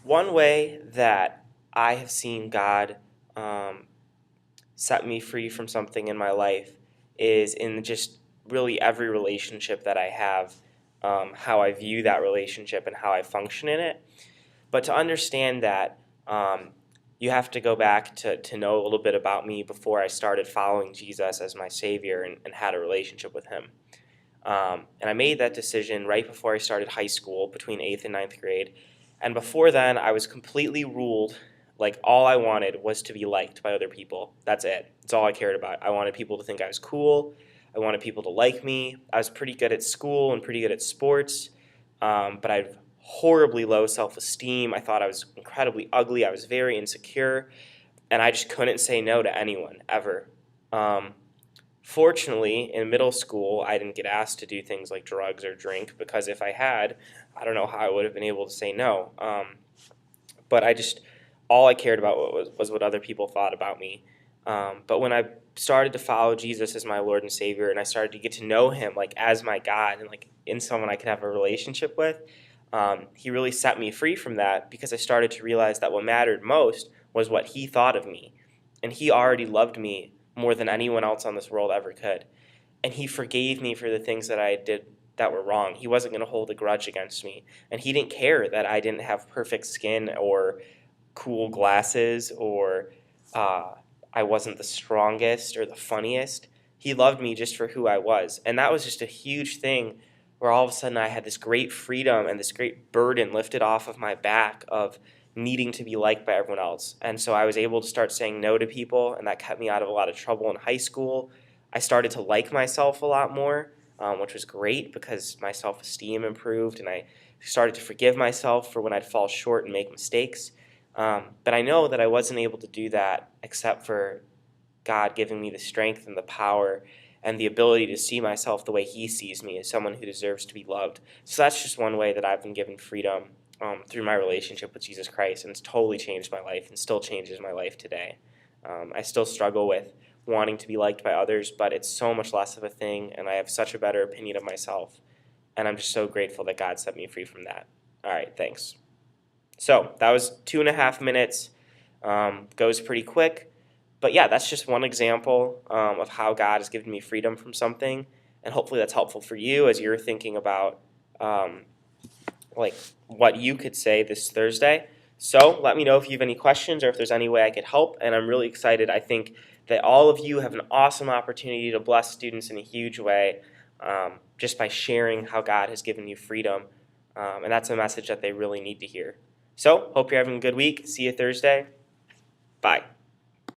One way that I have seen God um, set me free from something in my life is in just really every relationship that I have, how I view that relationship and how I function in it. But to understand that, um, you have to go back to know a little bit about me before I started following Jesus as my Savior and had a relationship with Him. And I made that decision right before I started high school, between 8th and ninth grade. And before then, I was completely ruled. Like, all I wanted was to be liked by other people. That's it. That's all I cared about. I wanted people to think I was cool. I wanted people to like me. I was pretty good at school and pretty good at sports, but I had horribly low self-esteem. I thought I was incredibly ugly. I was very insecure, and I just couldn't say no to anyone, ever. Um, Fortunately, in middle school, I didn't get asked to do things like drugs or drink, because if I had, I don't know how I would have been able to say no. But all I cared about was what other people thought about me. But when I started to follow Jesus as my Lord and Savior, and I started to get to know Him like as my God and like in someone I could have a relationship with, He really set me free from that, because I started to realize that what mattered most was what He thought of me. And He already loved me more than anyone else on this world ever could. And He forgave me for the things that I did that were wrong. He wasn't going to hold a grudge against me. And He didn't care that I didn't have perfect skin or cool glasses, or uh, I wasn't the strongest or the funniest. He loved me just for who I was. And that was just a huge thing, where all of a sudden I had this great freedom and this great burden lifted off of my back of needing to be liked by everyone else. And so I was able to start saying no to people, and that kept me out of a lot of trouble in high school. I started to like myself a lot more, which was great, because my self-esteem improved, and I started to forgive myself for when I'd fall short and make mistakes. But I know that I wasn't able to do that except for God giving me the strength and the power and the ability to see myself the way He sees me, as someone who deserves to be loved. So that's just one way that I've been given freedom, through my relationship with Jesus Christ, and it's totally changed my life and still changes my life today. I still struggle with wanting to be liked by others, but it's so much less of a thing, and I have such a better opinion of myself. And I'm just so grateful that God set me free from that. All right, thanks. So that was 2.5 minutes. Goes pretty quick. But yeah, that's just one example of how God has given me freedom from something. And hopefully that's helpful for you as you're thinking about um, like what you could say this Thursday. So let me know if you have any questions or if there's any way I could help. And I'm really excited. I think that all of you have an awesome opportunity to bless students in a huge way, just by sharing how God has given you freedom. And that's a message that they really need to hear. So hope you're having a good week. See you Thursday. Bye.